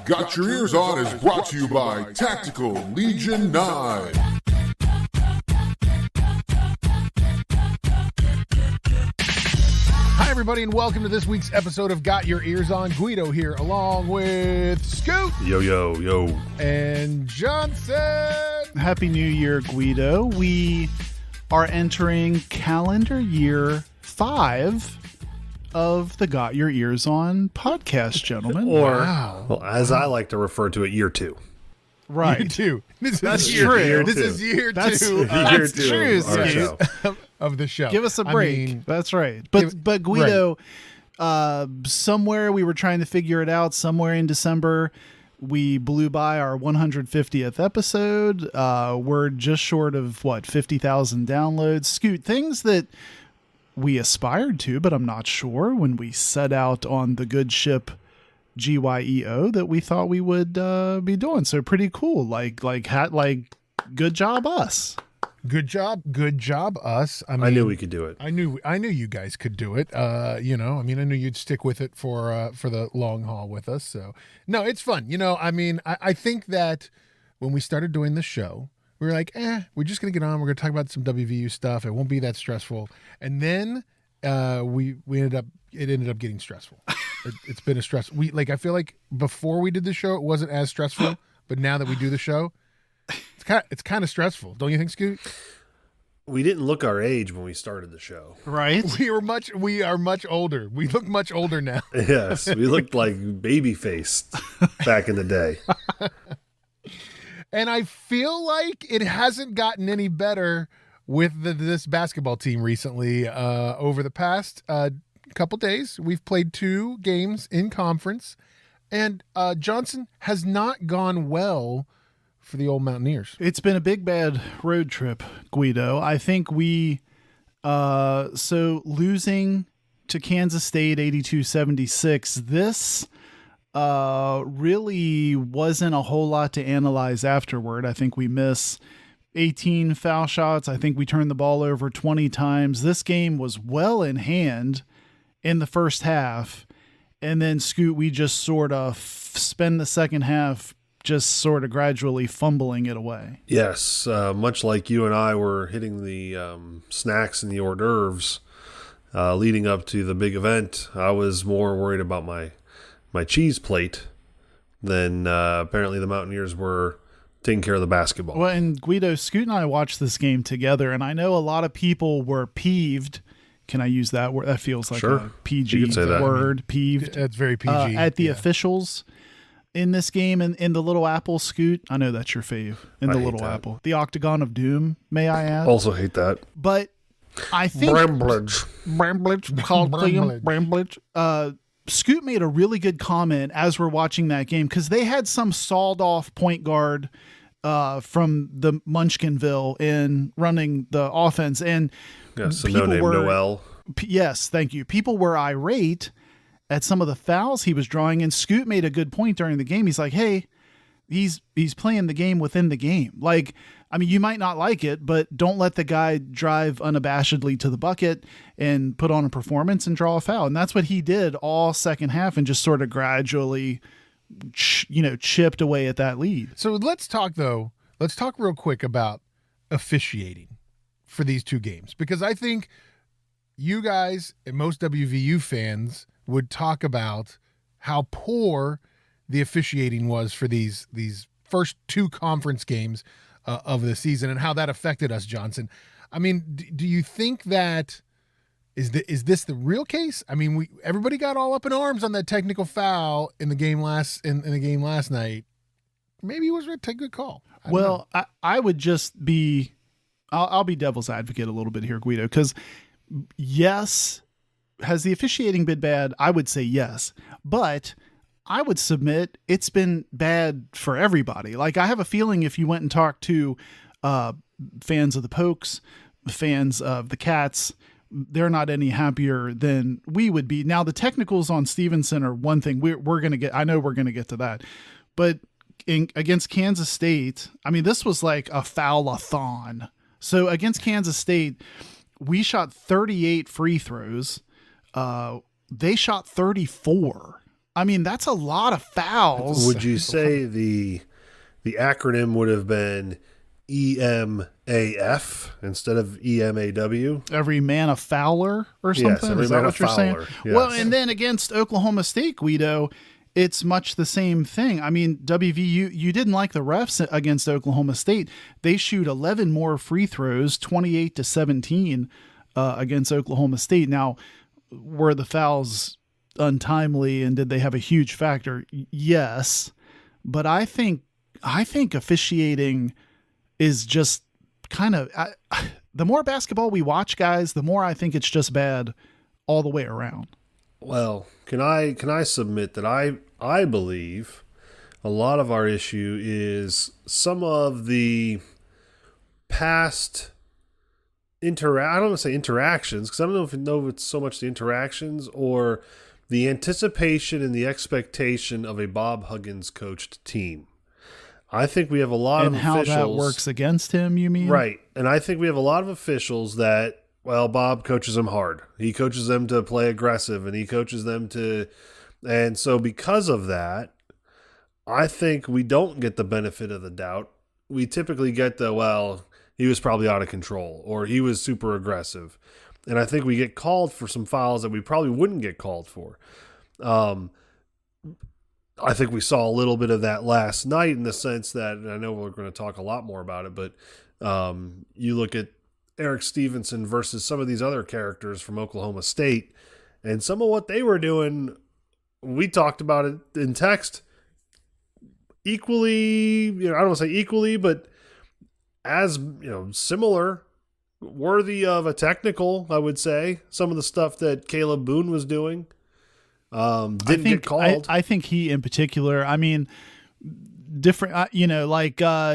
Got Your Eers On is brought to you by Tactical Legion 9. Hi, everybody, and welcome to this week's episode of Got Your Eers On. Guido here, along with Scoot. Yo, yo, yo. And Johnson. Happy New Year, Guido. We are entering calendar year 5 of the Got Your Eers On podcast, gentlemen. Or, well, as I like to refer to it, year 2. Right. Year 2. That's true. This is year 2. That's Year That's 2 true, of our Steve. show. Of the show. Give us a break. That's right. But Guido, somewhere we were trying to figure it out. Somewhere in December, we blew by our 150th episode. We're just short of 50,000 downloads. Scoot, things that we aspired to, but I'm not sure when we set out on the good ship GYEO that we thought we would be doing. So pretty cool. Like good job us. Good job us. I knew we could do it. I knew you guys could do it. I knew you'd stick with it for the long haul with us. So no, it's fun. I think that when we started doing the show, we were like, we're just gonna get on. We're gonna talk about some WVU stuff. It won't be that stressful. And then it ended up getting stressful. It's been a stress. I feel like before we did the show, it wasn't as stressful, but now that we do the show, it's kind of stressful. Don't you think, Scoot? We didn't look our age when we started the show. Right. We are much older. We look much older now. Yes, we looked like baby-faced back in the day. And I feel like it hasn't gotten any better with this basketball team recently. Over the past couple days, we've played 2 games in conference, and Johnson has not gone well for the old Mountaineers. It's been a big bad road trip, Guido. I think we losing to Kansas State 82-76, this really wasn't a whole lot to analyze afterward. I think we miss 18 foul shots. I think we turned the ball over 20 times. This game was well in hand in the first half, and then Scoot, we just sort of spend the second half just sort of gradually fumbling it away. Yes, much like you and I were hitting the snacks and the hors d'oeuvres leading up to the big event, I was more worried about my cheese plate than apparently the Mountaineers were taking care of the basketball. Well, and Guido, Scoot and I watched this game together, and I know a lot of people were peeved. Can I use that word? That feels like a PG word, peeved. That's very PG. At the officials in this game, and in the Little Apple, Scoot. I know that's your fave. In the Little Apple. The Octagon of Doom, may I add. Also hate that. But I think Bramblage. Scoot made a really good comment as we're watching that game, because they had some sawed off point guard from the Munchkinville in running the offense, and people named Noel. Yes, thank you. People were irate at some of the fouls he was drawing, and Scoot made a good point during the game. He's like, hey, he's playing the game within the game. Like, I mean, you might not like it, but don't let the guy drive unabashedly to the bucket and put on a performance and draw a foul. And that's what he did all second half, and just sort of gradually, chipped away at that lead. So let's talk real quick about officiating for these 2 games, because I think you guys and most WVU fans would talk about how poor the officiating was for these first 2 conference games of the season, and how that affected us, Johnson. I mean, do you think that is this the real case? I mean, everybody got all up in arms on that technical foul in the game last night. Maybe it was a good call. I would just be, I'll be devil's advocate a little bit here, Guido, because yes, has the officiating been bad? I would say yes, but I would submit it's been bad for everybody. Like, I have a feeling if you went and talked to fans of the Pokes, fans of the Cats, they're not any happier than we would be. Now, the technicals on Stevenson are one thing. We're going to get, I know we're going to get to that, but against Kansas State, I mean, this was like a foul-a-thon. So against Kansas State, we shot 38 free throws. They shot 34. I mean, that's a lot of fouls. Would you say the acronym would have been EMAF instead of EMAW? Every man a fouler or something? Yes, every Is that man a what you're saying? fouler, yes. Well, and then against Oklahoma State, Guido, it's much the same thing. I mean, WVU, you didn't like the refs against Oklahoma State. They shoot 11 more free throws, 28-17 against Oklahoma State. Now, were the fouls untimely and did they have a huge factor? Yes, but I think officiating is just kind of the more basketball we watch, guys, the more I think it's just bad all the way around. Well, can I submit that I believe a lot of our issue is some of the past I don't want to say interactions, because I don't know if it's so much the interactions or the anticipation and the expectation of a Bob Huggins coached team. I think we have a lot of officials. And how that works against him, you mean? Right. And I think we have a lot of officials that, well, Bob coaches them hard. He coaches them to play aggressive, and he coaches them to. And so because of that, I think we don't get the benefit of the doubt. We typically get he was probably out of control or he was super aggressive. And I think we get called for some fouls that we probably wouldn't get called for. I think we saw a little bit of that last night in the sense that, and I know we're going to talk a lot more about it, but you look at Erik Stevenson versus some of these other characters from Oklahoma State, and some of what they were doing, we talked about it in text, equally, I don't want to say equally, but as, similar, worthy of a technical, I would say. Some of the stuff that Caleb Boone was doing didn't get called. I think he in particular, I mean, different,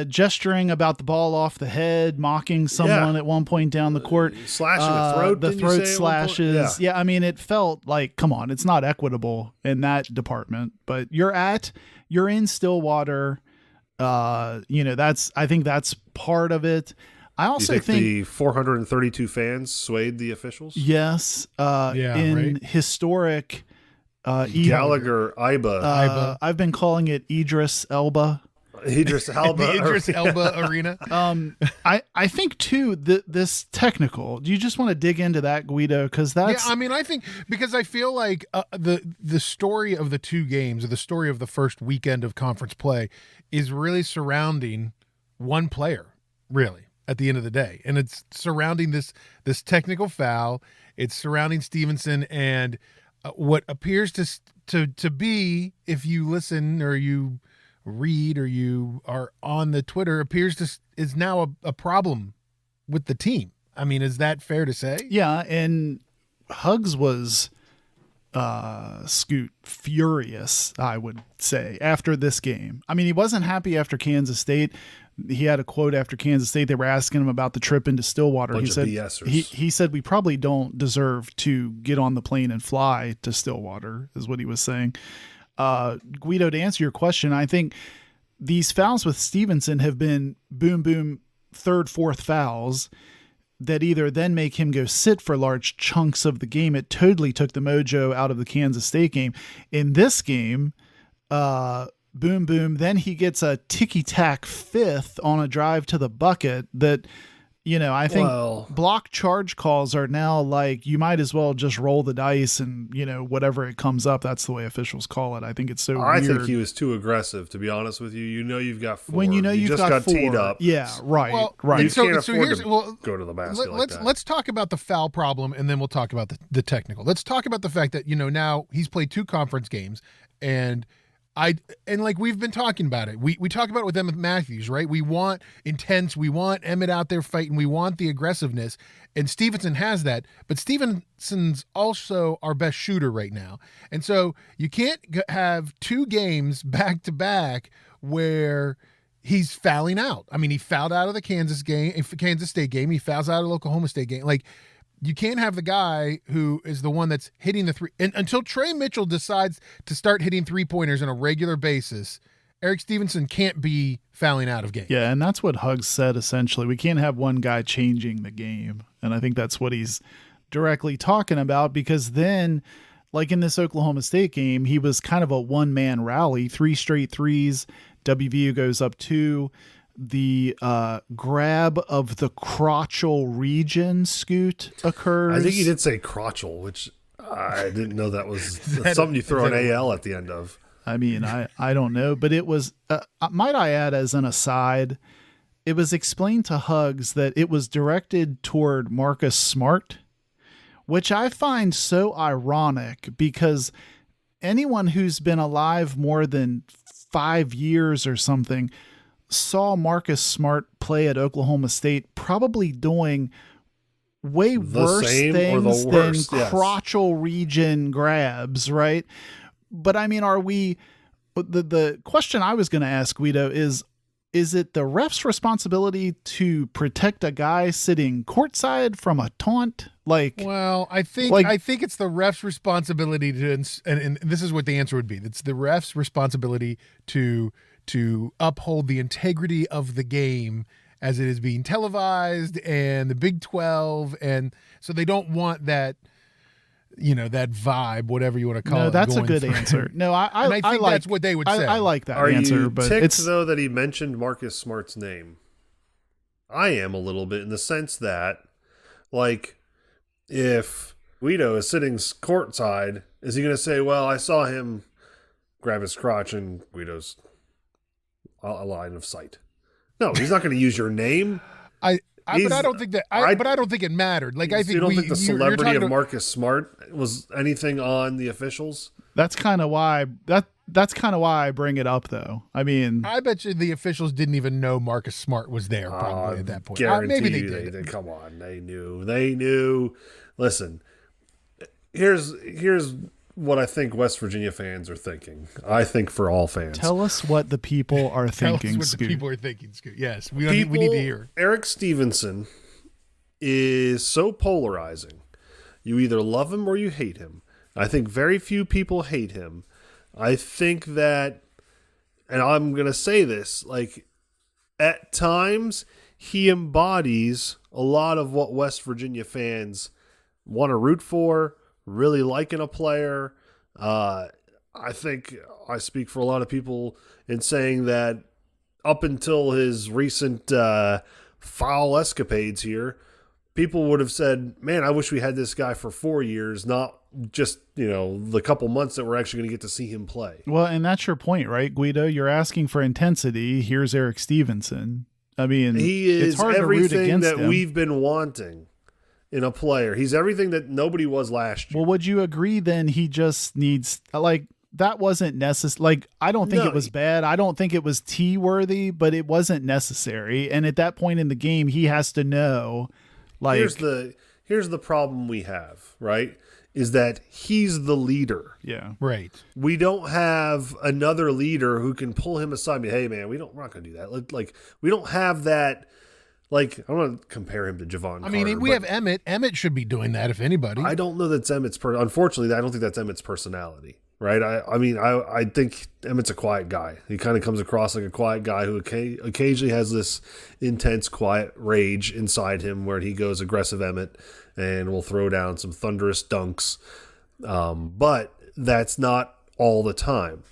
gesturing about the ball off the head, mocking someone at one point down the court. Slashing the throat. The throat slashes. Yeah, I mean, it felt like, come on, it's not equitable in that department. But you're in Stillwater. I think that's part of it. I also think the 432 fans swayed the officials. Yes. Historic Gallagher Iba. I've been calling it Idris Elba. Idris Elba. The Idris Elba Arena. I think too this technical. Do you just want to dig into that, Guido? Because that's I think because I feel like the story of the two games, or the story of the first weekend of conference play, is really surrounding one player, really, at the end of the day, and it's surrounding this technical foul. It's surrounding Stevenson and what appears to be, if you listen or you read or you are on the Twitter, is now a problem with the team. I mean, is that fair to say? Yeah, and Huggs was Scoot furious, I would say, after this game. I mean, he wasn't happy after Kansas State. He had a quote after Kansas State. They were asking him about the trip into Stillwater. He said we probably don't deserve to get on the plane and fly to Stillwater, is what he was saying. Guido, to answer your question, I think these fouls with Stevenson have been boom, third, fourth fouls that either then make him go sit for large chunks of the game. It totally took the mojo out of the Kansas State game. In this game, boom, then he gets a ticky-tack fifth on a drive to the bucket that, I think block charge calls are now like, you might as well just roll the dice and, whatever it comes up, that's the way officials call it. I think it's so weird. I think he was too aggressive, to be honest with you. You've got four. When you've just got four, teed up. Yeah, right, well, right. You can't afford to go to the basket like that. Let's talk about the foul problem, and then we'll talk about the technical. Let's talk about the fact that, now he's played 2 conference games, and we've been talking about it. We talk about it with Emmett Matthews, right? We want intense. We want Emmett out there fighting. We want the aggressiveness. And Stevenson has that. But Stevenson's also our best shooter right now. And so you can't have 2 games back to back where he's fouling out. I mean, he fouled out of the Kansas State game. He fouls out of the Oklahoma State game. Like, you can't have the guy who is the one that's hitting the three. And until Trey Mitchell decides to start hitting 3-pointers on a regular basis, Erik Stevenson can't be fouling out of games. Yeah, and that's what Huggs said, essentially. We can't have one guy changing the game. And I think that's what he's directly talking about, because then like in this Oklahoma State game, he was kind of a one-man rally, 3 straight threes. WVU goes up 2. The grab of the crotchal region, Scoot, occurs. I think he did say crotchal, which I didn't know that was something you throw an AL at the end of. I mean, I don't know, but it was, might I add as an aside, it was explained to Hugs that it was directed toward Marcus Smart, which I find so ironic because anyone who's been alive more than 5 years or something saw Marcus Smart play at Oklahoma State probably doing way worse things than crotchal region grabs, right? But I mean, are we, the question I was going to ask, Guido, is it the ref's responsibility to protect a guy sitting courtside from a taunt? Well, I think it's the ref's responsibility to, and this is what the answer would be. It's the ref's responsibility to uphold the integrity of the game as it is being televised and the Big 12. And so they don't want that, that vibe, whatever you want to call it. No, that's a good through. answer. No, I think that's what they would say. I like that Are answer. you but ticked, it's though, that he mentioned Marcus Smart's name? I am a little bit, in the sense that, like, if Guido is sitting courtside, is he going to say, well, I saw him grab his crotch and Guido's a line of sight? No, he's not going to use your name. But I don't think that. But I don't think it mattered. Like, I think you don't think the celebrity of Marcus Smart was anything on the officials? that's kind of why I bring it up, though. I mean, I bet you the officials didn't even know Marcus Smart was there probably at that point. Guarantee Maybe you they did. Come on, they knew. Listen, here's what I think West Virginia fans are thinking. I think for all fans. tell us what the people are thinking, Tell us what the Scoot. people are thinking, Scoot. Yes, we need to hear. Erik Stevenson is so polarizing. You either love him or you hate him. I think very few people hate him. I think that, and I'm going to say this, like, at times he embodies a lot of what West Virginia fans want to root for, really liking a player. I think I speak for a lot of people in saying that up until his recent foul escapades here, people would have said, man, I wish we had this guy for 4 years, not just, the couple months that we're actually going to get to see him play. Well, and that's your point, right, Guido? You're asking for intensity. Here's Erik Stevenson. I mean, he is it's hard to root everything against that him. we've been wanting in a player. He's everything that nobody was last year. Well, would you agree then he just needs, like, that wasn't necessary? Like, I don't think it was bad. I don't think it was T-worthy, but it wasn't necessary. And at that point in the game, he has to know, like... Here's the problem we have, right? Is that he's the leader. Yeah. Right. We don't have another leader who can pull him aside and be, hey, man, we're not going to do that. Like, we don't have that. Like, I don't want to compare him to Javon Carter. I mean, we have Emmett. Emmett should be doing that, if anybody. I don't know that's Emmett's unfortunately, I don't think that's Emmett's personality, right? I think Emmett's a quiet guy. He kind of comes across like a quiet guy who occasionally has this intense, quiet rage inside him where he goes aggressive Emmett and will throw down some thunderous dunks. But that's not all the time.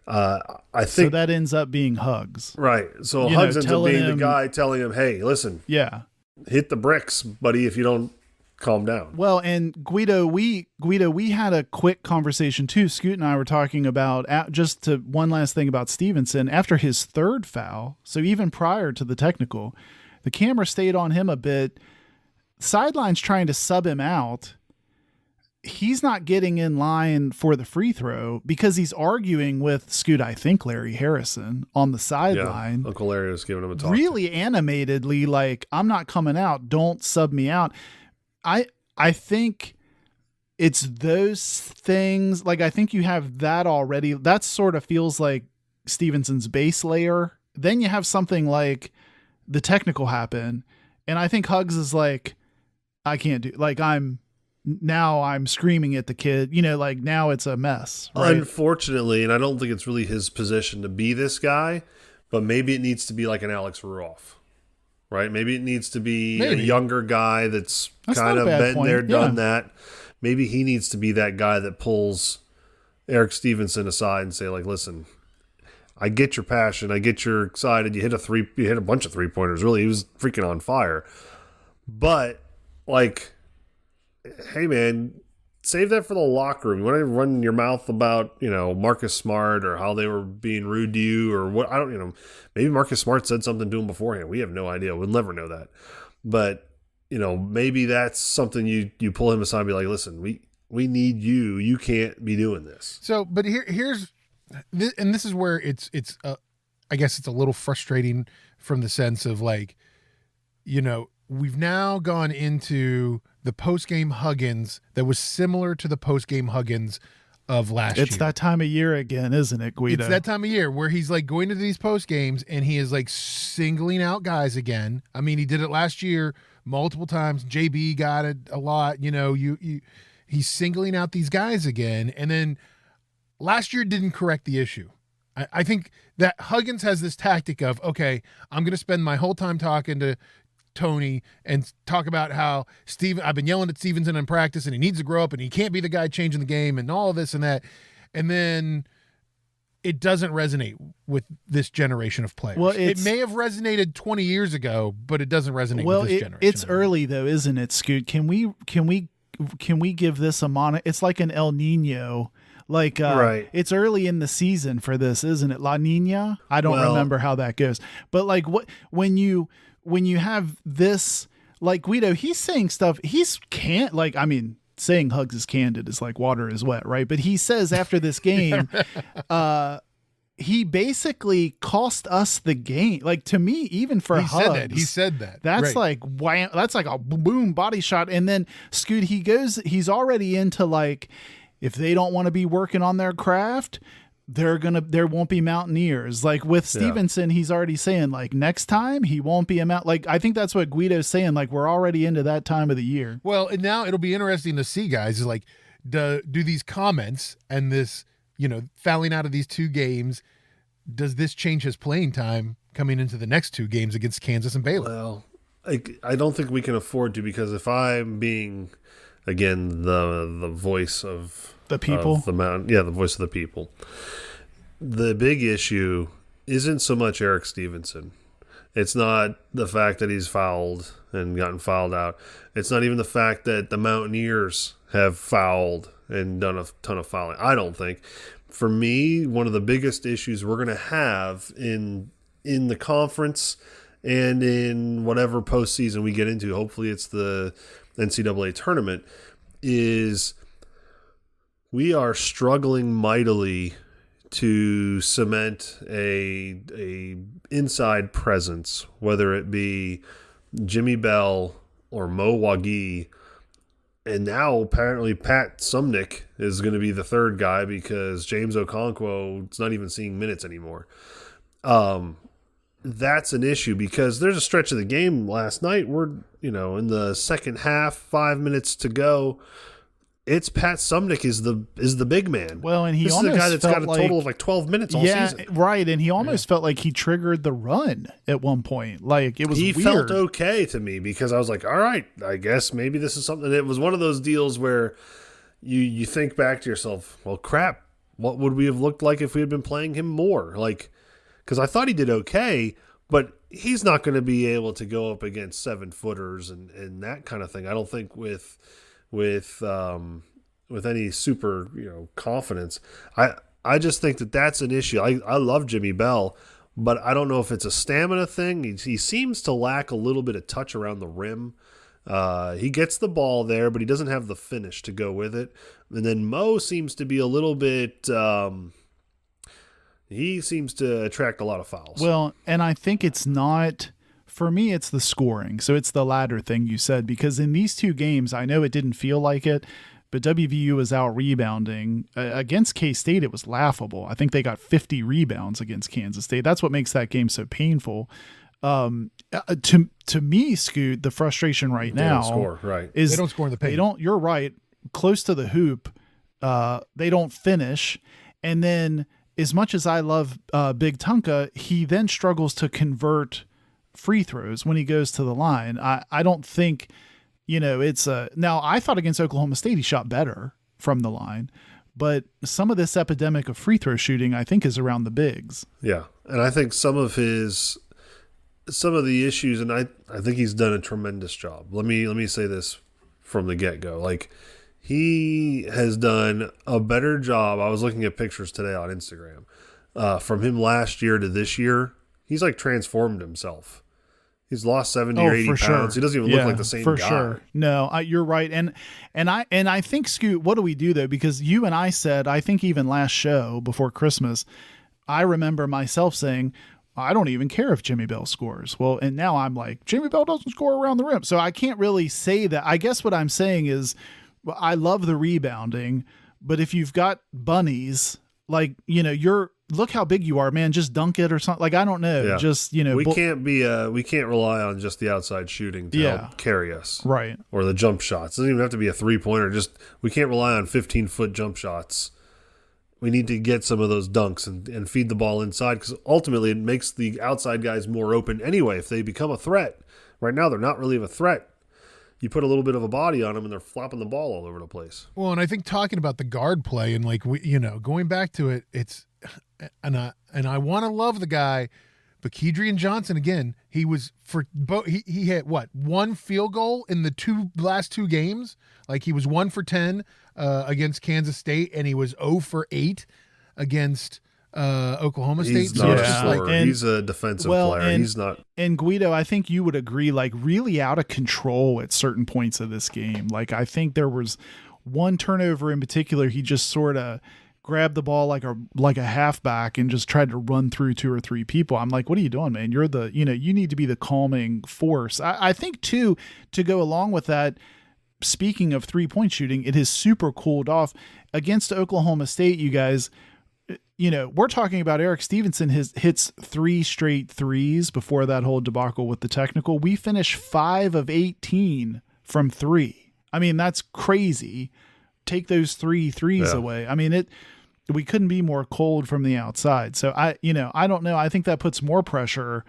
I think so that ends up being Hugs. Right. So Hugs ends up being the guy telling him, hey, listen, yeah, hit the bricks, buddy, if you don't calm down. Well, and Guido, we had a quick conversation too. Scoot and I were talking about, just to one last thing about Stevenson, after his third foul, so even prior to the technical, the camera stayed on him a bit. Sideline's trying to sub him out. He's not getting in line for the free throw because he's arguing with Scoot, I think Larry Harrison, on the sideline. Yeah, Uncle Larry was giving him a talk. Really animatedly, like, I'm not coming out. Don't sub me out. I think it's those things. Like, I think you have that already. That sort of feels like Stevenson's base layer. Then you have something like the technical happen. And I think Hugs is like, I can't do, like, I'm screaming at the kid, like, now it's a mess. Right? Unfortunately, and I don't think it's really his position to be this guy, but maybe it needs to be like an Alex Ruoff, right? Maybe it needs to be a younger guy that's kind of been there, done that. maybe he needs to be that guy that pulls Erik Stevenson aside and say, like, listen, I get your passion. I get you're excited. You hit a bunch of 3-pointers. Really, he was freaking on fire. But, like, hey, man, save that for the locker room. You want to run your mouth about, you know, Marcus Smart or how they were being rude to you or what? I don't, you know, maybe Marcus Smart said something to him beforehand. We have no idea. We'll never know that. But, you know, maybe that's something you pull him aside and be like, listen, we need you. You can't be doing this. So, but here's, and this is where it's I guess it's a little frustrating from the sense of, like, you know, we've now gone into the post-game Huggins that was similar to the post-game Huggins of last year. It's that time of year again, isn't it, Guido? It's that time of year where he's like going to these post-games and he is like singling out guys again. I mean, he did it last year multiple times. JB got it a lot. You know, he's singling out these guys again. And then last year didn't correct the issue. I think that Huggins has this tactic of, okay, I'm going to spend my whole time talking to Tony and talk about how I've been yelling at Stevenson in practice and he needs to grow up and he can't be the guy changing the game and all of this and that. And then it doesn't resonate with this generation of players. Well, it may have resonated 20 years ago, but it doesn't resonate with this generation. It's early though, isn't it, Scoot? Can we give this a it's like an El Nino. Like, right. It's early in the season for this, isn't it? La Nina? I don't remember how that goes. But like when you have this, like Guido, he's saying stuff, saying Hugs is candid is like water is wet, right? But he says after this game, he basically cost us the game. Like, to me, even for Hugs. He said that. That's right. Like, wham, that's like a boom body shot. And then Scoot, he's already into like, if they don't want to be working on their craft, there won't be Mountaineers. Like with Stevenson, he's already saying like next time he won't be a Mount. Like, I think that's what Guido's saying. Like, we're already into that time of the year. Well, and now it'll be interesting to see, guys, is like, do these comments and this, you know, fouling out of these 2 games, does this change his playing time coming into the next 2 games against Kansas and Baylor? Well, I don't think we can afford to, because if I'm being, again, the voice of the people, the voice of the people, the big issue isn't so much Erik Stevenson. It's not the fact that he's fouled and gotten fouled out. It's not even the fact that the Mountaineers have fouled and done a ton of fouling. I don't think. For me, one of the biggest issues we're going to have in the conference and in whatever postseason we get into, hopefully it's the NCAA tournament, is we are struggling mightily to cement a inside presence, whether it be Jimmy Bell or Mo Wagi. And now apparently Pat Sumnick is going to be the third guy because James Okonkwo is not even seeing minutes anymore. That's an issue because there's a stretch of the game last night where, you know, in the second half, 5 minutes to go, it's Pat Sumnick is the big man. Well, and this is a guy that's got a total of like 12 minutes all season. Right, and he almost felt like he triggered the run at one point. Like, it was weird. He felt okay to me because I was like, all right, I guess maybe this is something. It was one of those deals where you think back to yourself, well, crap, what would we have looked like if we had been playing him more? Like, because I thought he did okay, but he's not going to be able to go up against 7-footers and that kind of thing. I don't think with any super, you know, confidence. I just think that's an issue. I love Jimmy Bell, but I don't know if it's a stamina thing. He seems to lack a little bit of touch around the rim. He gets the ball there, but he doesn't have the finish to go with it. And then Mo seems to be a little bit he seems to attract a lot of fouls. Well, and I think it's not, for me, it's the scoring. So it's the latter thing you said, because in these 2 games, I know it didn't feel like it, but WVU was out rebounding. Against K-State, it was laughable. I think they got 50 rebounds against Kansas State. That's what makes that game so painful. To me, Scoot, the frustration right now is they don't score in the paint. You're right. Close to the hoop, they don't finish. And then, as much as I love Big Tunka, he then struggles to convert free throws when he goes to the line. I don't think it's now I thought against Oklahoma State he shot better from the line, but some of this epidemic of free throw shooting I think is around the bigs. Yeah, and I think some of the issues, and I think he's done a tremendous job. Let me say this from the get-go. Like, he has done a better job. I was looking at pictures today on Instagram. From him last year to this year, he's like transformed himself. He's lost 70 or 80 pounds. Sure. He doesn't even look like the same guy. Sure. No, you're right. And I think, Scoot, what do we do though? Because you and I said, I think even last show before Christmas, I remember myself saying, I don't even care if Jimmy Bell scores. Well, and now I'm like, Jimmy Bell doesn't score around the rim. So I can't really say that. I guess what I'm saying is, well, I love the rebounding, but if you've got bunnies, like, look how big you are, man, just dunk it or something. Like, I don't know. Yeah. Just, we can't rely on just the outside shooting to help carry us. Right. Or the jump shots. It doesn't even have to be a 3-pointer. We can't rely on 15-foot jump shots. We need to get some of those dunks and feed the ball inside, because ultimately it makes the outside guys more open anyway if they become a threat. Right now they're not really a threat. You put a little bit of a body on them and they're flopping the ball all over the place. Well, and I think talking about the guard play and like going back to it, it's and I want to love the guy, but Kedrian Johnson again, he was for both. He hit one field goal in the last two games. Like, he was 1 for 10 against Kansas State, and he was 0 for 8 against Oklahoma State. He's not it's a just scorer. He's a defensive player. He's not. And Guido, I think you would agree, like, really out of control at certain points of this game. Like, I think there was one turnover in particular. He just sort of grabbed the ball like a halfback and just tried to run through 2 or 3 people. I'm like, what are you doing, man? You're you need to be the calming force. I think too, to go along with that, speaking of 3-point shooting, it has super cooled off against Oklahoma State. You guys, we're talking about Erik Stevenson hits 3 straight threes before that whole debacle with the technical. We finished 5 of 18 from 3. I mean, that's crazy. Take those 3 threes away. I mean, we couldn't be more cold from the outside. So I don't know. I think that puts more pressure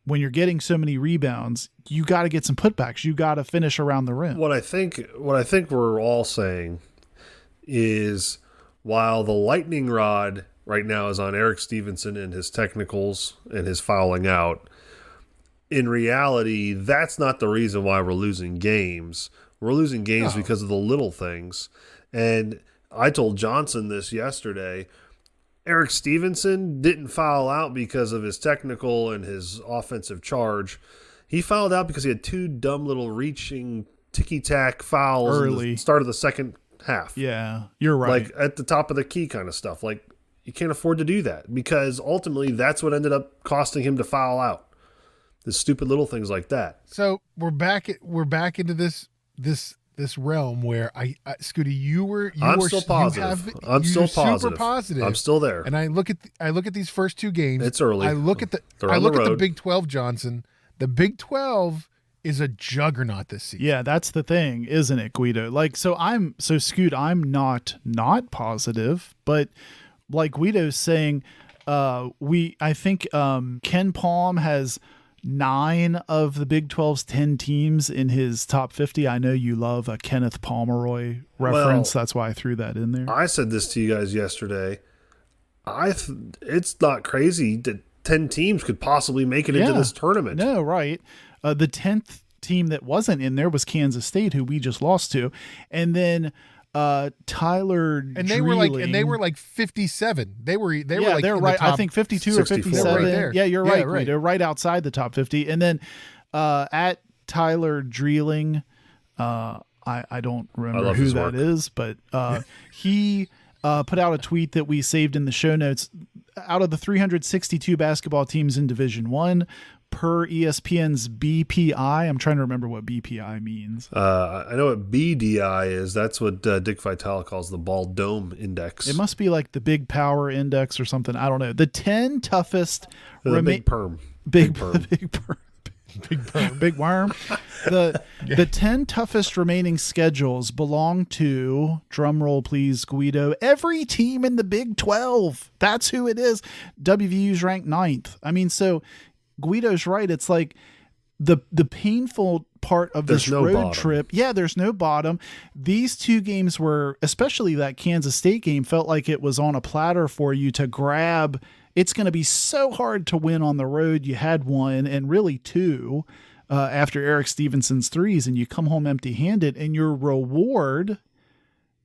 when you're getting so many rebounds. You got to get some putbacks. You got to finish around the rim. What I think we're all saying is, while the lightning rod right now is on Erik Stevenson and his technicals and his fouling out, in reality, that's not the reason why we're losing games. We're losing games because of the little things. And I told Johnson this yesterday. Erik Stevenson didn't foul out because of his technical and his offensive charge. He fouled out because he had 2 dumb little reaching ticky-tack fouls early at the start of the second half. Yeah, you're right. Like, at the top of the key kind of stuff. Like, you can't afford to do that, because ultimately that's what ended up costing him to foul out. The stupid little things like that. So we're back into this realm where I'm still positive. I'm still positive. Super positive. I'm still there. And I look at these first 2 games. It's early. I look at the Big 12, Johnson. The Big 12 is a juggernaut this season. Yeah, that's the thing, isn't it, Guido? Like, Scoot, I'm not positive, but like Guido's saying, I think Ken Palm has 9 of the Big 12's 10 teams in his top 50. I know you love a Kenneth Pomeroy reference. That's why I threw that in there. I said this to you guys yesterday. It's not crazy that 10 teams could possibly make it into this tournament. No, right. The 10th team that wasn't in there was Kansas State, who we just lost to. And then Tyler and they were like 57. They were like they're right. I think 52 or 57. Right there. Yeah, you're right. Right. They're right outside the top 50. And then at Tyler Dreeling, I don't remember who that is, but he put out a tweet that we saved in the show notes. Out of the 362 basketball teams in Division I, per ESPN's BPI, I'm trying to remember what BPI means. I know what BDI is. That's what Dick Vitale calls the Ball Dome Index. It must be like the Big Power Index or something. I don't know. The 10 toughest... Big Perm. Big Perm. Big Worm. The 10 toughest remaining schedules belong to, drumroll please, Guido, every team in the Big 12. That's who it is. WVU's ranked 9th. I mean, so Guido's right. It's like the painful part of There's this no road bottom. trip. Yeah, there's no bottom. These two games were, especially that Kansas State game, felt like it was on a platter for you to grab. It's going to be so hard to win on the road. You had one and really two after Erik Stevenson's threes, and you come home empty-handed, and your reward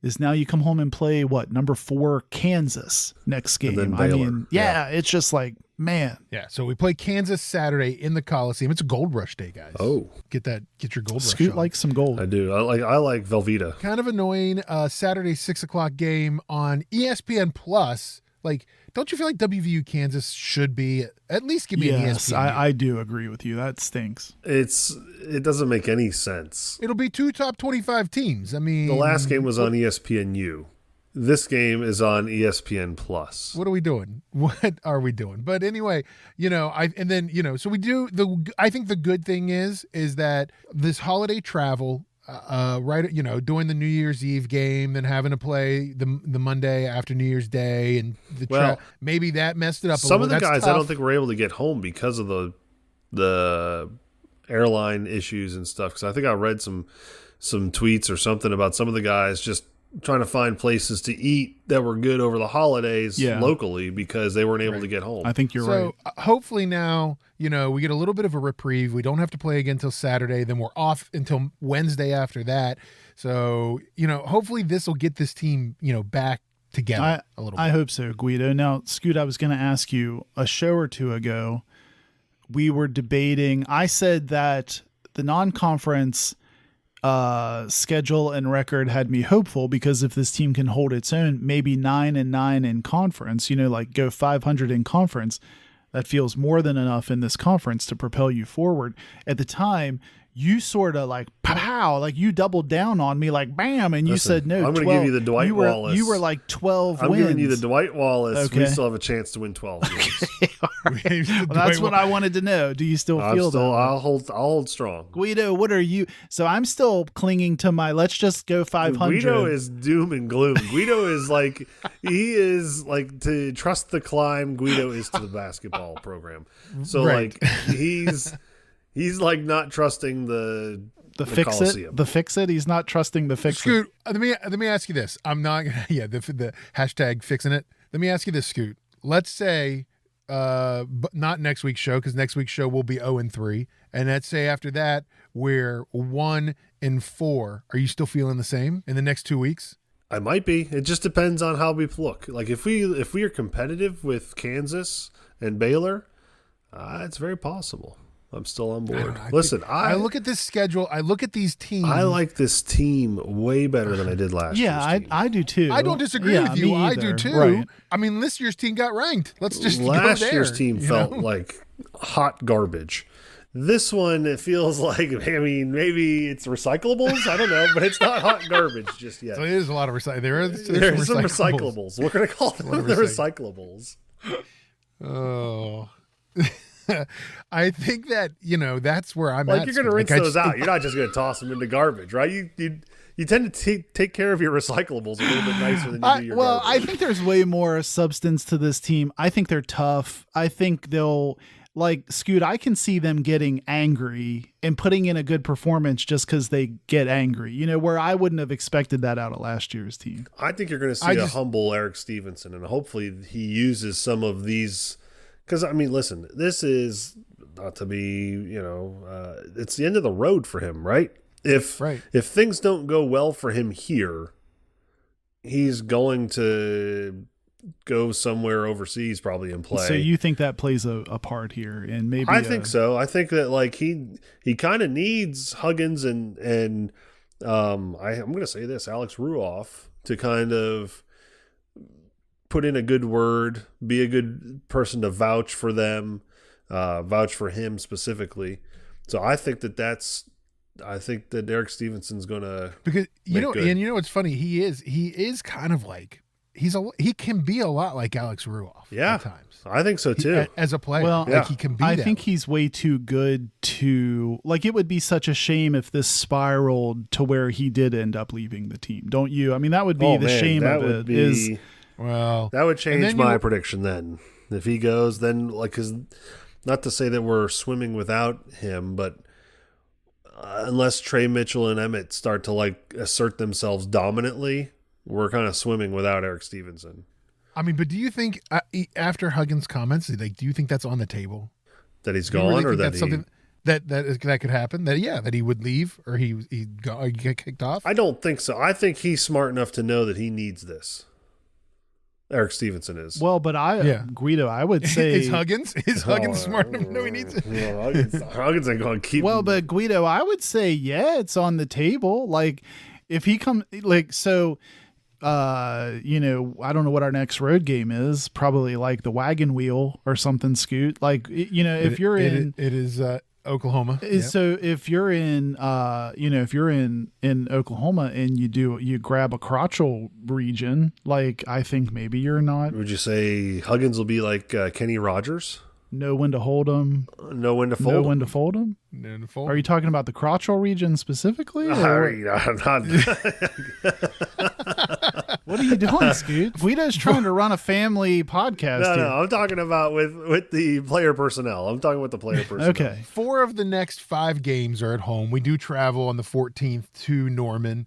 is now you come home and play number 4 Kansas next game. then I Baylor. mean, yeah, it's just like, man. Yeah, so we play Kansas Saturday in the Coliseum. It's a Gold Rush day, guys. Oh. Get your Gold Rush Scoot on. like some gold. I do. I like Velveeta. Kind of annoying. Saturday 6:00 game on ESPN Plus. Like, don't you feel like WVU Kansas should be at least give me an Yes, ESPN? I do agree with you. That stinks. It doesn't make any sense. It'll be 2 top 25 teams. I mean, The last game was on ESPNU. This game is on ESPN Plus. what are we doing? What are we doing? But anyway, so we do I think the good thing is that this holiday travel, doing the New Year's Eve game, then having to play the Monday after New Year's Day, and maybe that messed it up. Some of the That's guys tough. I don't think were able to get home because of the airline issues and stuff. Because I think I read some tweets or something about some of the guys just trying to find places to eat that were good over the holidays locally because they weren't able to get home. I think you're So right. hopefully now, we get a little bit of a reprieve. We don't have to play again until Saturday. Then we're off until Wednesday after that. So, hopefully this will get this team, back together a little bit. I hope so, Guido. Now, Scoot, I was going to ask you a show or two ago, we were debating. I said that the non-conference schedule and record had me hopeful because if this team can hold its own, maybe 9-9 in conference, go 500 in conference, that feels more than enough in this conference to propel you forward. At the time, you sort of like pow, like you doubled down on me, like bam, and you said no. I'm going to give you the Dwight Wallace. You were like 12 I'm wins. giving you the Dwight Wallace. Okay. We still have a chance to win 12 games. Well, that's what I wanted to know. Do you still feel that? I'll hold strong. Guido, what are you? So I'm still clinging to my let's just go 500. Guido is doom and gloom. Guido is like, he is like to trust the climb. Guido is to the basketball program. So Right. like he's like not trusting the fix Coliseum. it. The fix it. He's not trusting the fix it. Scoot, let me ask you this. I'm not gonna the hashtag fixing it. Let me ask you this, Scoot. Let's say but not next week's show, because next week's show will be 0-3. And let's say after that we're 1-4. Are you still feeling the same in the next 2 weeks? I might be. It just depends on how we look. Like if we are competitive with Kansas and Baylor, it's very possible. I'm still on board. Listen, I look at this schedule. I look at these teams. I like this team way better than I did last year. Yeah, I do too. I don't disagree with you. me I either. do too. Right. I mean, this year's team got ranked. Let's just Last go there, year's team felt like hot garbage. This one, it feels like, I mean, maybe it's recyclables. I don't know, but it's not hot garbage just yet. So it is a lot of recycling. There's some recyclables. We're going to call them the recyclables. Oh. I think that, that's where I'm at. Like you're going to rinse those out. You're not just going to toss them into garbage, right? You tend to take care of your recyclables a little bit nicer than you do your Well, garbage. I think there's way more substance to this team. I think they're tough. I think they'll, like, Scoot, I can see them getting angry and putting in a good performance just because they get angry, where I wouldn't have expected that out of last year's team. I think you're going to see a humble Erik Stevenson, and hopefully he uses some of these. Because, I mean, listen, this is not to be, it's the end of the road for him, right? If things don't go well for him here, he's going to go somewhere overseas probably and play. So you think that plays a part here, and maybe I think so. I think that like he kind of needs Huggins and I'm going to say this, Alex Ruoff to kind of put in a good word, be a good person to vouch for them, vouch for him specifically. So I think that Erik Stevenson's going to, because what's funny, he is kind of like he can be a lot like Alex Ruoff. Yeah, at times. I think so too. As a player, well, like he can be. I think he's way too good to like. It would be such a shame if this spiraled to where he did end up leaving the team. Don't you? I mean, that would be shame of it. Well, that would change my prediction then. If he goes, then like, because not to say that we're swimming without him, but unless Trey Mitchell and Emmett start to like assert themselves dominantly, we're kind of swimming without Erik Stevenson. I mean, but do you think after Huggins' comments, like, do you think that's on the table? That he's Do you gone, really or think that that's something that could happen? That he would leave, or he'd get kicked off? I don't think so. I think he's smart enough to know that he needs this. Erik Stevenson is. Well, but Guido, I would say is Huggins smart enough to know he needs it? Huggins ain't going to keep. Well, but Guido, I would say, yeah, it's on the table. Like, if he comes, like, so, I don't know what our next road game is. Probably like the Wagon Wheel or something, Scoot. Like, if you're in, it is Oklahoma. So if you're in, if you're in Oklahoma and you grab a crotchal region, like, I think maybe you're not. Would you say Huggins will be like Kenny Rogers? Know when to hold them. Know when to fold. Know him? when to fold them. No, to fold. Are you talking about the crotchal region specifically? I'm not. What are you doing, Scoot? Guido's trying to run a family podcast. No, I'm talking about with the player personnel. I'm talking with the player personnel. Okay. 4 of the next 5 games are at home. We do travel on the 14th to Norman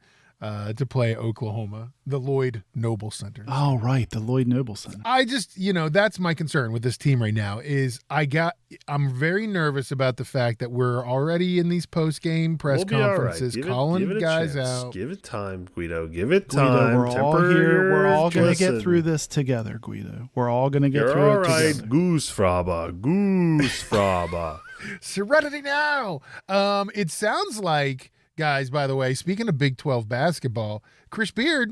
to play Oklahoma, the Lloyd Noble Center. Oh, right, the Lloyd Noble Center. I just, that's my concern with this team right now is I'm very nervous about the fact that we're already in these post-game press conferences calling guys out. Give it time, Guido. Give it Guido, time. we're all here. We're all going to get through this together, Guido. We're all going to get through it together. All right, Goose Fraba. Serenity now. It sounds like, guys, by the way, speaking of Big 12 basketball, Chris Beard,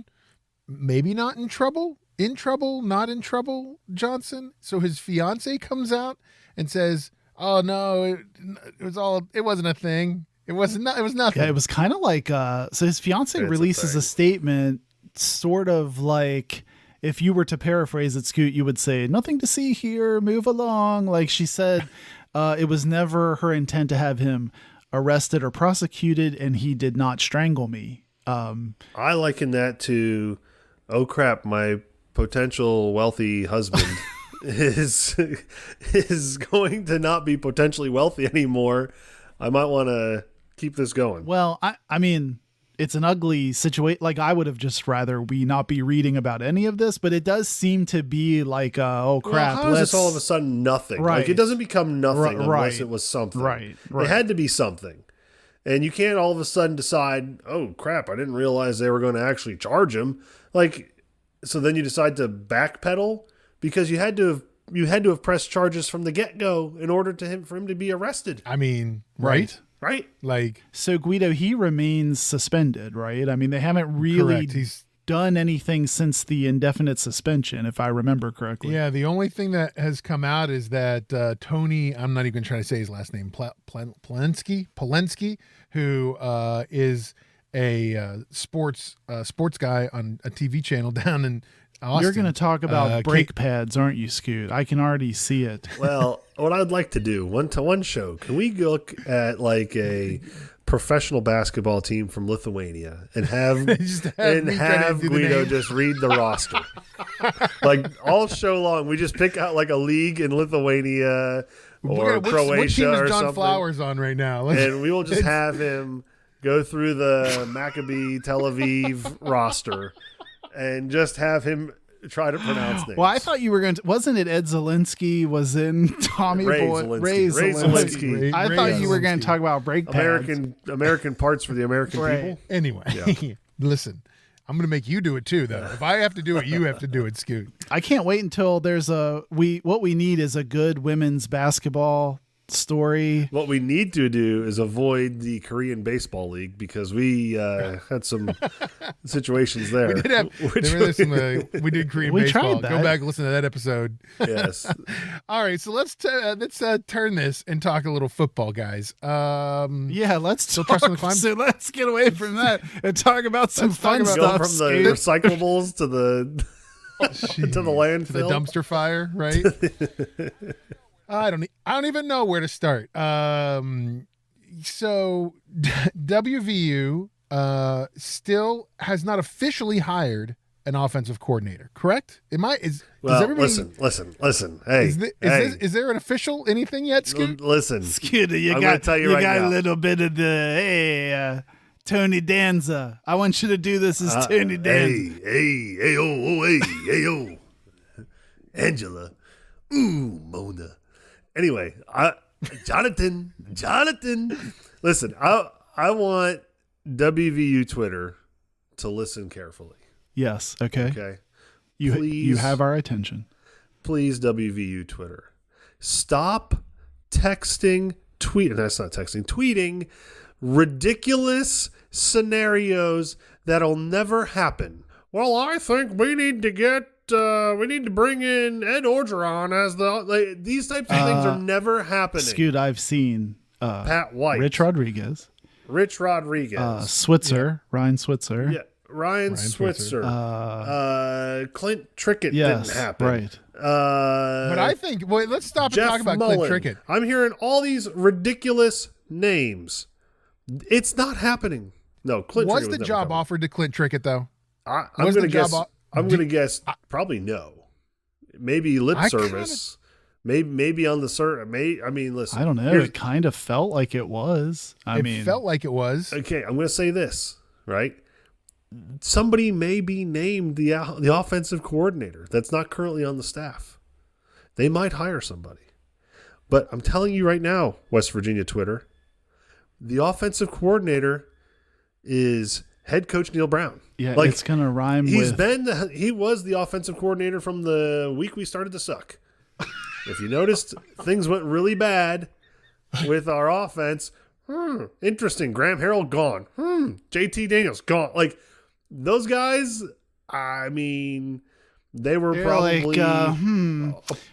maybe not in trouble, not in trouble, Johnson. So his fiance comes out and says, "Oh no, it wasn't a thing. It was nothing." Yeah, it was kind of like, so his fiance releases a statement, sort of like, if you were to paraphrase it, Scoot, you would say, "Nothing to see here, move along." Like she said, it was never her intent to have him arrested or prosecuted, and he did not strangle me. I liken that to, oh crap, my potential wealthy husband is going to not be potentially wealthy anymore. I might want to keep this going. Well, I mean, it's an ugly situation. Like, I would have just rather we not be reading about any of this, but it does seem to be like, oh crap. Well, how is this all of a sudden nothing? Right. Like, it doesn't become nothing unless right. it was something. Right. It had to be something. And you can't all of a sudden decide, oh crap, I didn't realize they were going to actually charge him. Like, so then you decide to backpedal because you had to have pressed charges from the get-go in order for him to be arrested. I mean, right? Right. Like, so Guido, he remains suspended, right? I mean, they haven't really done anything since the indefinite suspension, if I remember correctly. Yeah, the only thing that has come out is that Tony, I'm not even trying to say his last name, Polensky, who is a sports guy on a TV channel down in Austin. You're going to talk about brake pads, aren't you, Scoot? I can already see it. Well, what I'd like to do, one show, can we look at like a professional basketball team from Lithuania and have Guido just read the roster? Like, all show long, we just pick out like a league in Lithuania or Croatia what team is or John something. Flowers on right now? And we will just have him go through the Maccabi Tel Aviv roster and just have him try to pronounce names. Well, I thought you were going to, wasn't it Ed Zielinski was in Tommy Ray Boy? Zielinski. Ray Zielinski. I thought you were going to talk about brake pads. American parts for the American people. Anyway, listen, I'm going to make you do it too, though. If I have to do it, you have to do it, Scoot. I can't wait until there's what we need is a good women's basketball story. What we need to do is avoid the Korean baseball league because we had some situations there. We did Korean baseball. Go back and listen to that episode. Yes. All right, so let's turn this and talk a little football, guys. Yeah, let's talk. So let's get away from that and talk about some fun stuff. Go from the recyclables to the to the landfill, to the dumpster fire, right? I don't even know where to start. So WVU still has not officially hired an offensive coordinator, correct? Does Well, everybody listen. Hey, is there an official anything yet, Scoot? Listen. Scooter, I'm gonna tell you right got now. a little bit of the Tony Danza. I want you to do this as Tony Danza. Hey, Angela. Ooh, Mona. Anyway, Jonathan. Listen, I want WVU Twitter to listen carefully. Yes. Okay. Okay. You have our attention. Please, WVU Twitter, stop tweeting ridiculous scenarios that'll never happen. Well, I think we need to bring in Ed Orgeron as these types of things are never happening. Scoot, I've seen Pat White, Rich Rodriguez, Switzer, Ryan Switzer. yeah, Ryan Switzer, Clint Trickett Yes, didn't happen, right. But I think let's stop and Jeff talk about Mullen. Clint Trickett. I'm hearing all these ridiculous names. It's not happening. No, Clint Was Trickett the never job coming. offered to Clint Trickett though? I'm Was going the to guess. job I'm going to guess probably no. Maybe lip service. Maybe on the listen. I don't know. It kind of felt like it was. It felt like it was. Okay, I'm going to say this, right? Somebody may be named the offensive coordinator that's not currently on the staff. They might hire somebody. But I'm telling you right now, West Virginia Twitter, the offensive coordinator is head coach Neil Brown. Yeah, it's going to rhyme with... He was the offensive coordinator from the week we started to suck. If you noticed, things went really bad with our offense. Interesting. Graham Harrell gone. JT Daniels gone. Like, those guys, they were You're probably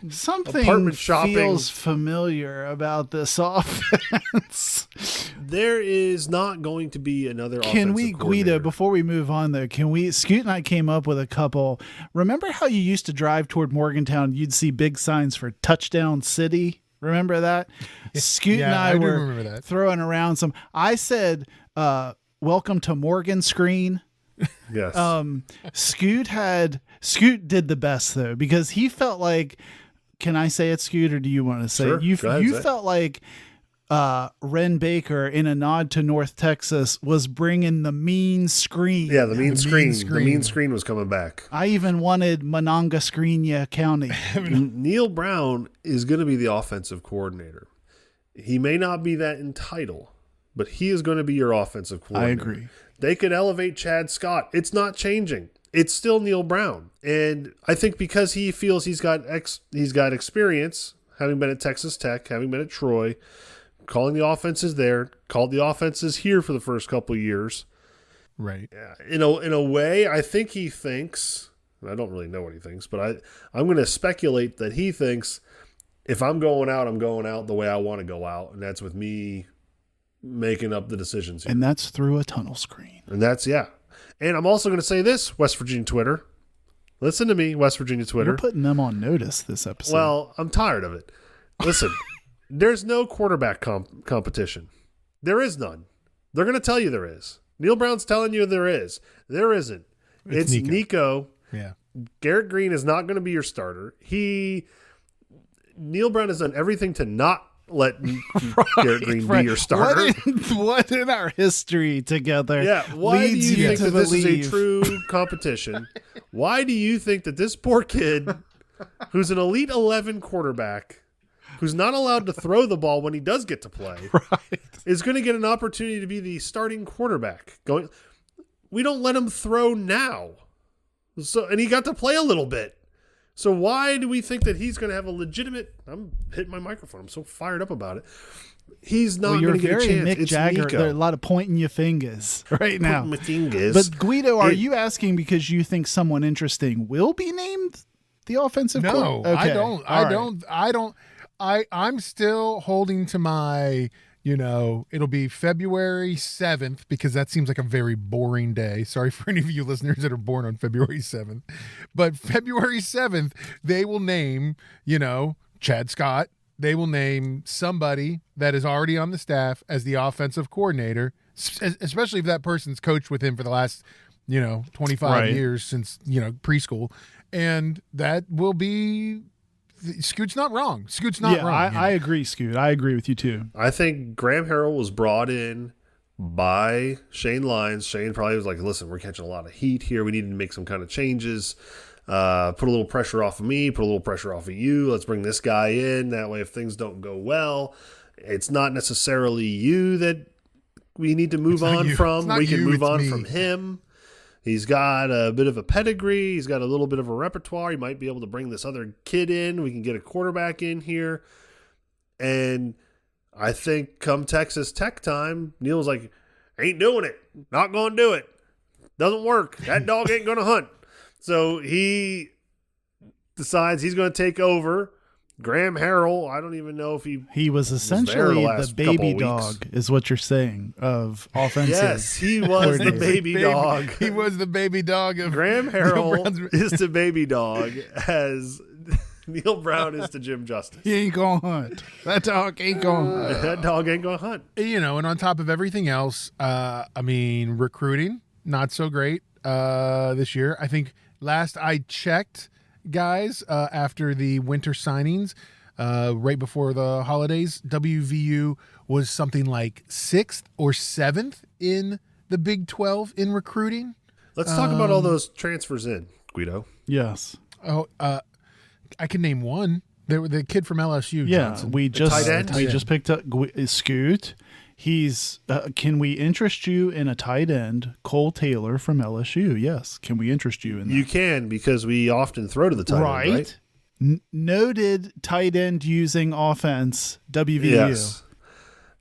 something apartment shopping. feels familiar about this offense. There is not going to be another Can we, offensive Guido, coordinator. before we move on though, Scoot and I came up with a couple. Remember how you used to drive toward Morgantown, you'd see big signs for Touchdown City? Remember that? Scoot and I do were remember that. throwing around some. I said, welcome to Morgan Screen. Yes. Scoot did the best though, because he felt like, can I say it, Scoot, or do you want to say Sure. it? You Go ahead, say it. felt like Ren Baker, in a nod to North Texas, was bringing the mean screen. Yeah, the mean screen. screen. The mean screen was coming back. I even wanted Monongaskreenya County. Neil Brown is going to be the offensive coordinator. He may not be that in title, but he is going to be your offensive I coordinator. agree. They could elevate Chad Scott. It's not changing. It's still Neil Brown. And I think because he feels he's got experience, having been at Texas Tech, having been at Troy, calling the offenses there, called the offenses here for the first couple of years. Right. In a way, I think he thinks, and I don't really know what he thinks, but I'm going to speculate that he thinks if I'm going out the way I want to go out, and that's with me making up the decisions here. And that's through a tunnel screen. And that's, yeah. And I'm also going to say this, West Virginia Twitter. Listen to me, West Virginia Twitter. We're putting them on notice this episode. Well, I'm tired of it. Listen, there's no quarterback competition. There is none. They're going to tell you there is. Neil Brown's telling you there is. There isn't. It's Nico. Yeah. Garrett Green is not going to be your starter. Neil Brown has done everything to not let Garrett Green be your starter. What in our history together why do leads you think to that this is a believe- true competition? Why do you think that this poor kid, who's an Elite 11 quarterback, who's not allowed to throw the ball when he does get to play, is going to get an opportunity to be the starting quarterback? We don't let him throw now. And he got to play a little bit. So why do we think that he's going to have a legitimate? I'm hitting my microphone. I'm so fired up about it. He's not going to get a chance. You're very Mick It's Jagger. Nico. There are a lot of pointing your fingers right now. My fingers. But Guido, are you asking because you think someone interesting will be named the offensive No, coordinator? I don't. I'm still holding to my, it'll be February 7th because that seems like a very boring day. Sorry for any of you listeners that are born on February 7th. But February 7th, they will name, Chad Scott. They will name somebody that is already on the staff as the offensive coordinator, especially if that person's coached with him for the last, 25 Right. years since, preschool. And that will be Scoot's not wrong. Scoot's not yeah, wrong. I agree, Scoot. I agree with you too. I think Graham Harrell was brought in by Shane Lyons. Shane probably was like, listen, we're catching a lot of heat here. We need to make some kind of changes. Put a little pressure off of me, put a little pressure off of you. Let's bring this guy in. That way, if things don't go well, it's not necessarily you that we need to move on from. We can move on from him. He's got a bit of a pedigree. He's got a little bit of a repertoire. He might be able to bring this other kid in. We can get a quarterback in here. And I think come Texas Tech time, Neil was like, ain't doing it. Not going to do it. Doesn't work. That dog ain't going to hunt. So he decides he's going to take over. Graham Harrell, I don't even know if he was essentially the baby dog, is what you're saying, of offensive. Yes, he was the baby dog. He was the baby dog of Graham Harrell is the baby dog, as Neil Brown is to Jim Justice. He ain't going to hunt. That dog ain't going to hunt. That dog ain't going to hunt. And on top of everything else, recruiting, not so great this year. I think last I checked, guys, after the winter signings, right before the holidays, WVU was something like 6th or 7th in the Big 12 in recruiting. Let's talk about all those transfers in, Guido. Yes. Oh, I can name one. The kid from LSU. Yeah, Johnson. we tight end? just picked up Scoot. He's can we interest you in a tight end, Cole Taylor from LSU? Yes. Can we interest you in that? You can, because we often throw to the tight end, right? Noted tight end using offense, WVU. Yes.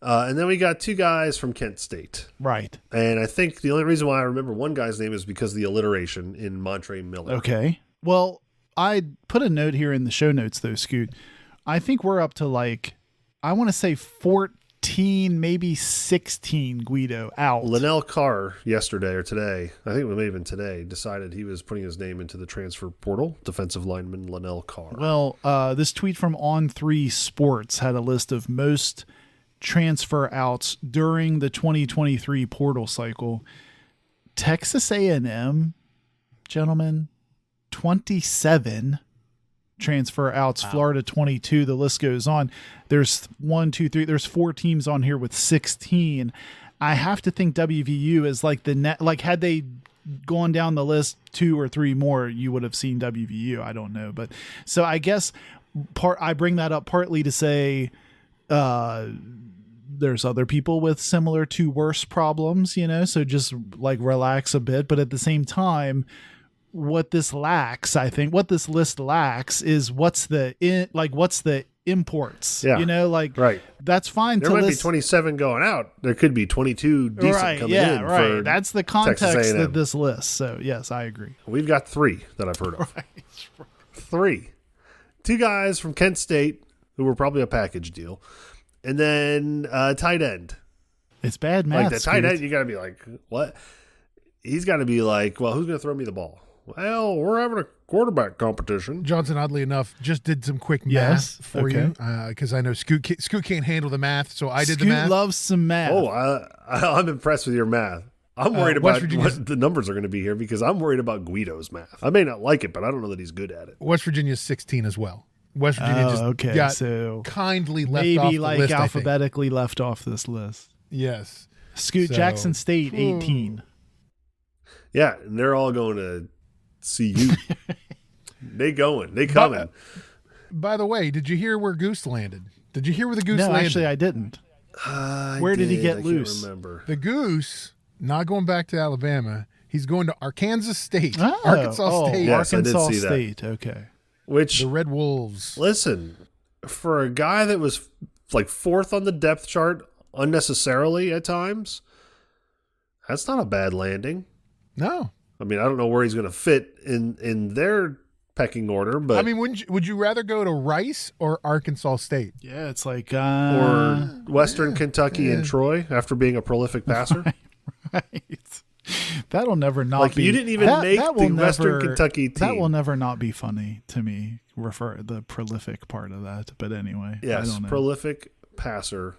And then we got two guys from Kent State. Right. And I think the only reason why I remember one guy's name is because of the alliteration in Montre Miller. Okay. Well, I put a note here in the show notes, though, Scoot. I think we're up to I want to say 14, maybe 16, Guido, out. Linnell Carr yesterday or today, I think it may have been today, decided he was putting his name into the transfer portal. Defensive lineman Linnell Carr. Well, this tweet from On3 Sports had a list of most transfer outs during the 2023 portal cycle. Texas A&M, gentlemen, 27 transfer outs. Wow. Florida 22. The list goes on. There's 1, 2, 3. There's 4 teams on here with 16. I have to think WVU is the net. Had they gone down the list 2 or 3 more, you would have seen WVU. I don't know, but so I guess I bring that up partly to say there's other people with similar to worse problems, so just relax a bit. But at the same time, what this lacks, I think, what this list lacks is what's the imports. Yeah. Right. That's fine. There might be 27 going out. There could be 22 decent coming in. Right. That's the context of of this list. So yes, I agree. We've got 3 that I've heard of. Right. 3. 2 guys from Kent State who were probably a package deal. And then tight end. It's bad math. The tight end, you got to be like, what? He's got to be like, well, who's going to throw me the ball? Well, we're having a quarterback competition. Johnson, oddly enough, just did some quick math for you because I know Scoot can't handle the math, so I did the math. Scoot loves some math. Oh, I'm impressed with your math. I'm worried about what the numbers are going to be here because I'm worried about Guido's math. I may not like it, but I don't know that he's good at it. West Virginia's 16 as well. West Virginia got so kindly left off the list, alphabetically left off this list. Yes. Scoot, Jackson State, 18. Yeah, and they're all going to CU. They coming. By the way, did you hear where Goose landed? Did you hear where the Goose landed? No, actually, I didn't. Where did he get loose? Can't remember. The Goose, not going back to Alabama. He's going to Arkansas State. Arkansas State. Yes, Arkansas I did see State. that. Okay. Which the Red Wolves. Listen, for a guy that was 4th on the depth chart unnecessarily at times, that's not a bad landing. No. I mean, I don't know where he's going to fit in their pecking order, but I mean, would you rather go to Rice or Arkansas State? Yeah, it's like or Western Kentucky and Troy after being a prolific passer. Right. That'll never not be. You didn't even make the Western Kentucky team. That will never not be funny to me. Refer the prolific part of that, but anyway. Yes, I don't know. Prolific passer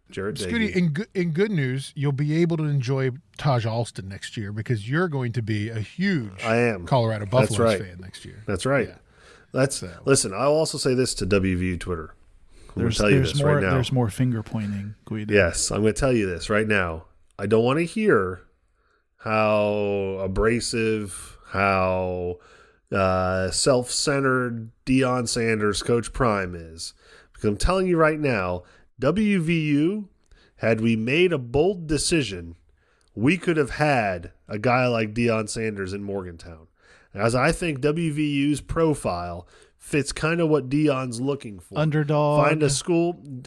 Jarrett Scooty, Dagey. in good news, you'll be able to enjoy Taj Alston next year because you're going to be a huge Colorado Buffaloes right. fan next year. That's right. Yeah. Listen, I'll also say this to WVU Twitter. I'm going to tell you this right now. There's more finger pointing, Guido. Yes, I'm going to tell you this right now. I don't want to hear how abrasive, how self-centered Deion Sanders, Coach Prime is. Because I'm telling you right now, WVU, had we made a bold decision, we could have had a guy like Deion Sanders in Morgantown. As I think WVU's profile fits kind of what Deion's looking for. Underdog. Find a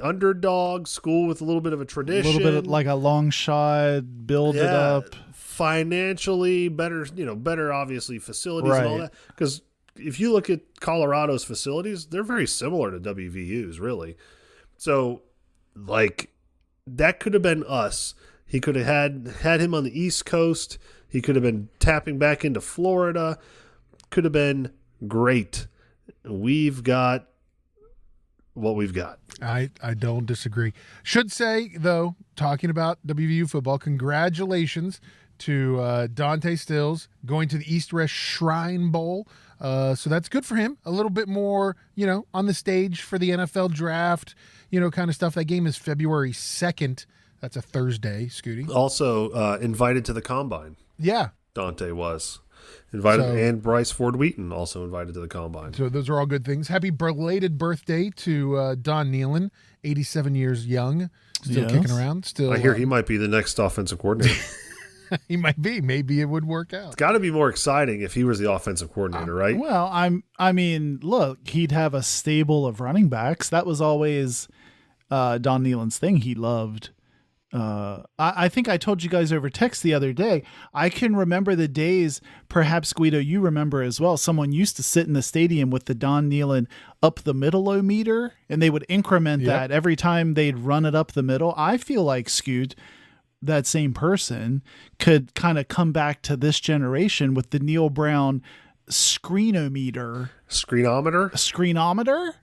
underdog school with a little bit of a tradition. A little bit of like a long shot, build it up. Financially better, better obviously facilities and all that. Because if you look at Colorado's facilities, they're very similar to WVU's, really. So, that could have been us. He could have had him on the East Coast. He could have been tapping back into Florida. Could have been great. We've got what we've got. I don't disagree. Should say, though, talking about WVU football, congratulations to Dante Stills going to the East West Shrine Bowl. So that's good for him. A little bit more, on the stage for the NFL draft, kind of stuff. That game is February 2nd. That's a Thursday, Scooty. Also invited to the Combine. Yeah. Dante was. Invited, and Bryce Ford Wheaton also invited to the Combine. So those are all good things. Happy belated birthday to Don Nealon, 87 years young, still kicking around. Still, I hear he might be the next offensive coordinator. He might be. Maybe it would work out. It's got to be more exciting if he was the offensive coordinator, right? Well, look, he'd have a stable of running backs. That was always Don Nealon's thing. He loved. I think I told you guys over text the other day, I can remember the days, perhaps Guido, you remember as well, someone used to sit in the stadium with the Don Nealon up the middle-o-meter, and they would increment that every time they'd run it up the middle. I feel like, Scoot, that same person could kind of come back to this generation with the Neil Brown screenometer. Screenometer?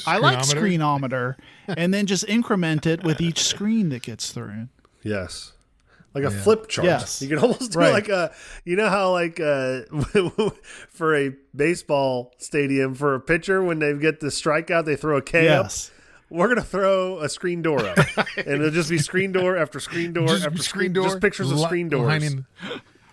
I like screenometer. And then just increment it with each screen that gets thrown. Yes. Like a flip chart. Yes. You can almost do like how for a baseball stadium for a pitcher, when they get the strikeout, they throw a K up. We're going to throw a screen door up. And it'll just be screen door after screen door after screen door. Just pictures of screen doors.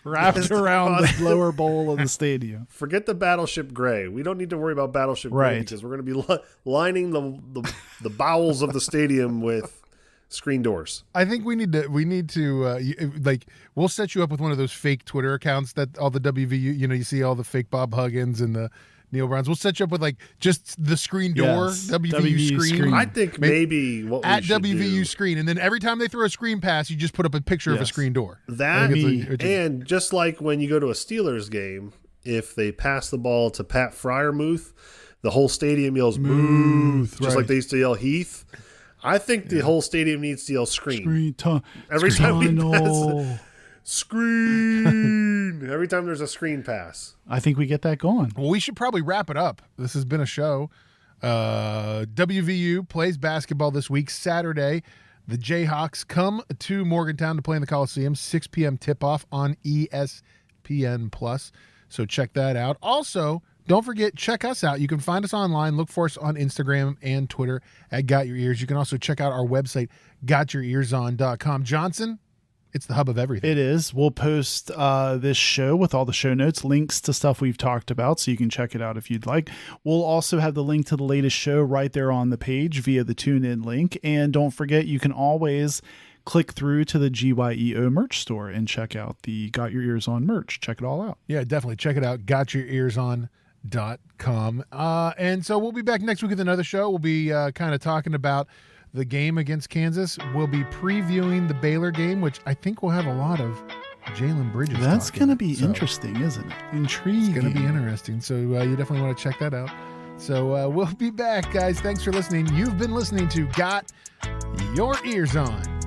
Wrapped around the lower bowl of the stadium. Forget the Battleship Gray. We don't need to worry about Battleship Gray because we're going to be lining the bowels of the stadium with screen doors. I think we need to we'll set you up with one of those fake Twitter accounts that all the WVU, you see all the fake Bob Huggins and the Neil Browns. We'll set you up with just the screen door, WVU screen. I think maybe what we should WVU do, screen, and then every time they throw a screen pass, you just put up a picture of a screen door. And just like when you go to a Steelers game, if they pass the ball to Pat Fryermuth, the whole stadium yells "Muth," just like they used to yell Heath. I think the whole stadium needs to yell "Screen." Every time we pass screen. Every time there's a screen pass. I think we get that going. Well, we should probably wrap it up. This has been a show. WVU plays basketball this week, Saturday. The Jayhawks come to Morgantown to play in the Coliseum, 6 p.m. tip-off on ESPN+. So check that out. Also, don't forget, check us out. You can find us online. Look for us on Instagram and Twitter at Got Your Ears. You can also check out our website, gotyourearson.com. Johnson, it's the hub of everything. It is. We'll post this show with all the show notes, links to stuff we've talked about, so you can check it out if you'd like. We'll also have the link to the latest show right there on the page via the TuneIn link. And don't forget, you can always click through to the GYEO merch store and check out the Got Your Ears On merch. Check it all out. Yeah, definitely. Check it out. GotYourEarsOn.com. And so we'll be back next week with another show. We'll be kind of talking about the game against Kansas. We'll be previewing the Baylor game, which I think will have a lot of Jalen Bridges. That's going to be interesting, isn't it? Intriguing. It's going to be interesting. So you definitely want to check that out. So we'll be back, guys. Thanks for listening. You've been listening to Got Your Ears On.